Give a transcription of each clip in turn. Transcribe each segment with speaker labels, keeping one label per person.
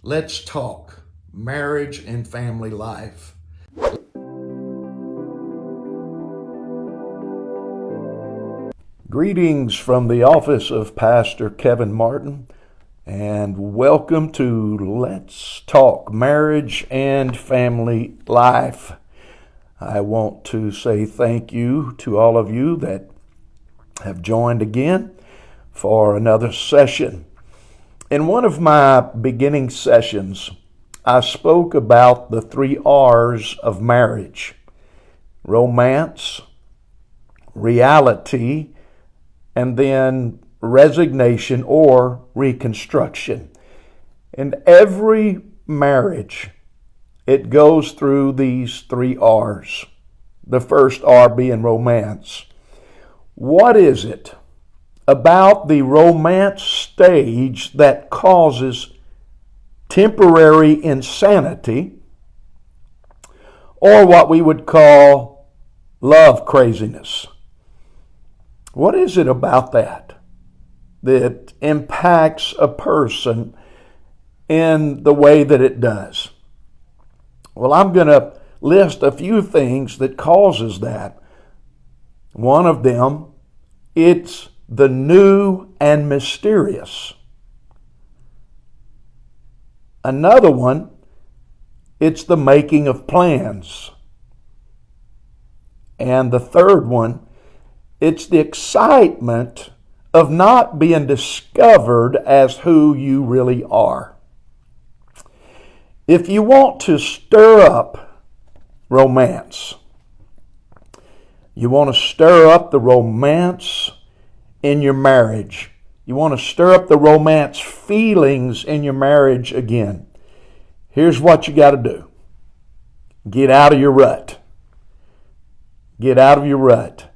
Speaker 1: Let's talk marriage and family life. Greetings from the office of Pastor Kevin Martin, and welcome to Let's Talk Marriage and Family Life. I want to say thank you to all of you that have joined again for another session. In one of my beginning sessions, I spoke about the 3 R's of marriage: romance, reality, and then resignation or reconstruction. In every marriage, it goes through these 3 R's. The first R being romance. What is it about the romance stage that causes temporary insanity, or what we would call love craziness? What is it about that impacts a person in the way that it does? Well, I'm going to list a few things that causes that. One of them, it's the new and mysterious. Another one, it's the making of plans. And the third one, it's the excitement of not being discovered as who you really are. If you want to stir up romance, you want to stir up the romance in your marriage, you want to stir up the romance feelings in your marriage again, here's what you got to do. Get out of your rut. Get out of your rut.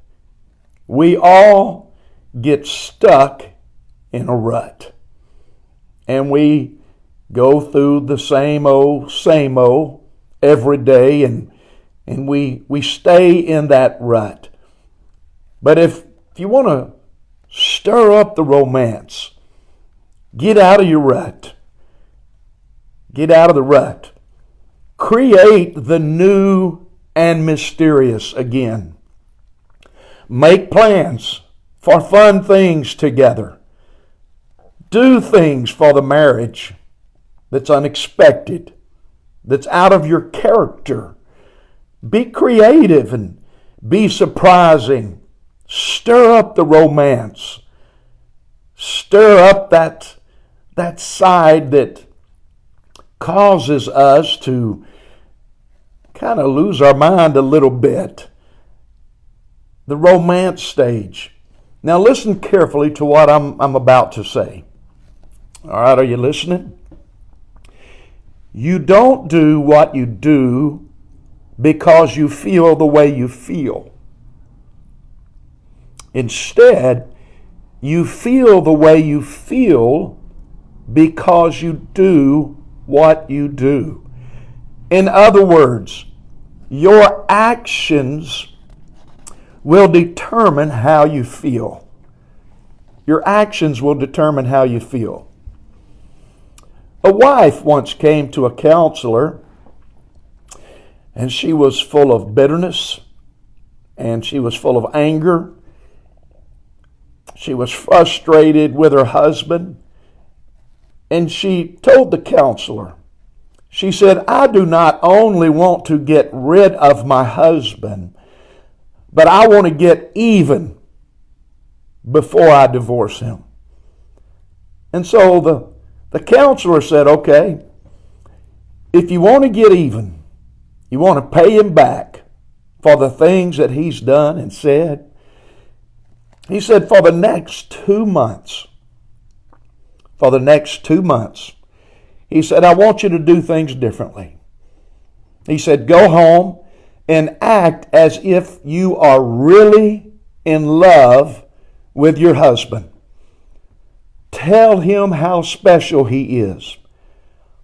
Speaker 1: We all get stuck in a rut. And we go through the same old every day, and we stay in that rut. But if you want to stir up the romance, get out of your rut. Get out of the rut. Create the new and mysterious again. Make plans for fun things together. Do things for the marriage that's unexpected, that's out of your character. Be creative and be surprising. Stir up the romance. Stir up that side that causes us to kind of lose our mind a little bit. The romance stage. Now listen carefully to what I'm about to say. All right, are you listening? You don't do what you do because you feel the way you feel. Instead, you feel the way you feel because you do what you do. In other words, your actions will determine how you feel. Your actions will determine how you feel. A wife once came to a counselor, and she was full of bitterness, and she was full of anger. She was frustrated with her husband, and she told the counselor, she said, I do not only want to get rid of my husband, but I want to get even before I divorce him. And so the counselor said, okay, if you want to get even, you want to pay him back for the things that he's done and said, he said, for the next 2 months, he said, I want you to do things differently. He said, go home and act as if you are really in love with your husband. Tell him how special he is.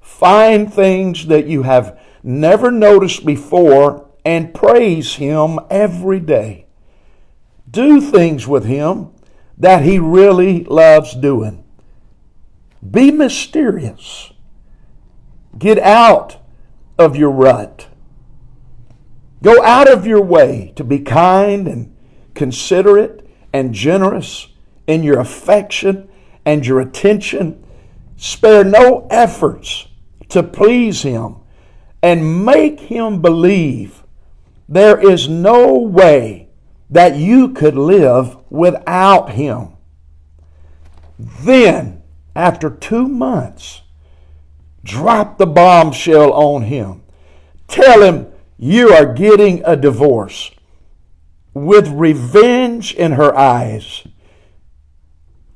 Speaker 1: Find things that you have never noticed before and praise him every day. Do things with him that he really loves doing. Be mysterious. Get out of your rut. Go out of your way to be kind and considerate and generous in your affection and your attention. Spare no efforts to please Him and make Him believe there is no way that you could live without Him. Then, after 2 months, drop the bombshell on him. Tell him you are getting a divorce. With revenge in her eyes,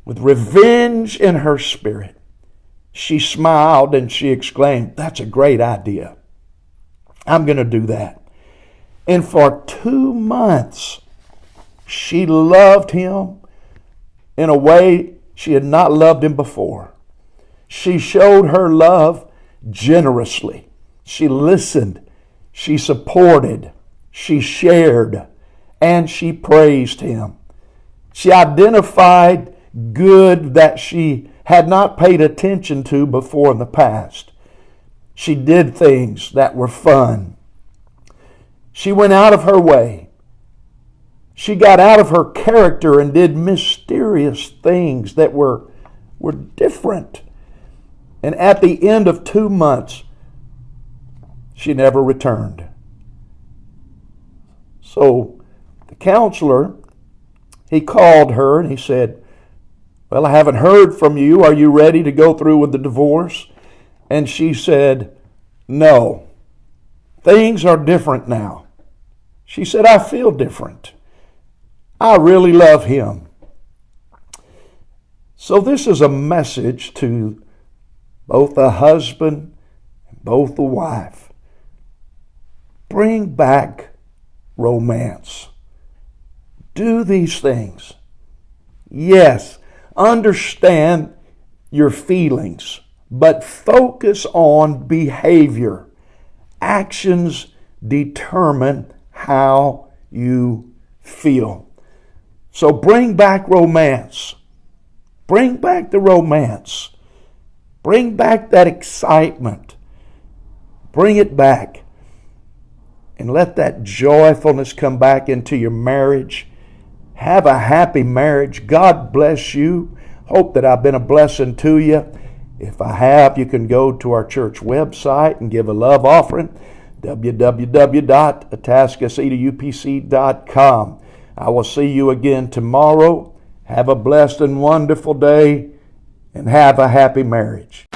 Speaker 1: with revenge in her spirit, she smiled and she exclaimed, "That's a great idea. I'm going to do that." And for 2 months, she loved him in a way she had not loved him before. She showed her love generously. She listened, she supported, she shared, and she praised him. She identified good that she had not paid attention to before in the past. She did things that were fun. She went out of her way. She got out of her character and did mysterious things that were different. And at the end of 2 months, she never returned. So the counselor, he called her and he said, "Well, I haven't heard from you. Are you ready to go through with the divorce?" And she said, "No. Things are different now." She said, "I feel different. I really love him." So this is a message to both the husband and both the wife. Bring back romance. Do these things. Yes, understand your feelings, but focus on behavior. Actions determine how you feel. So bring back romance. Bring back the romance. Bring back that excitement. Bring it back. And let that joyfulness come back into your marriage. Have a happy marriage. God bless you. Hope that I've been a blessing to you. If I have, you can go to our church website and give a love offering. www.atascocitaupc.com. I will see you again tomorrow. Have a blessed and wonderful day and have a happy marriage.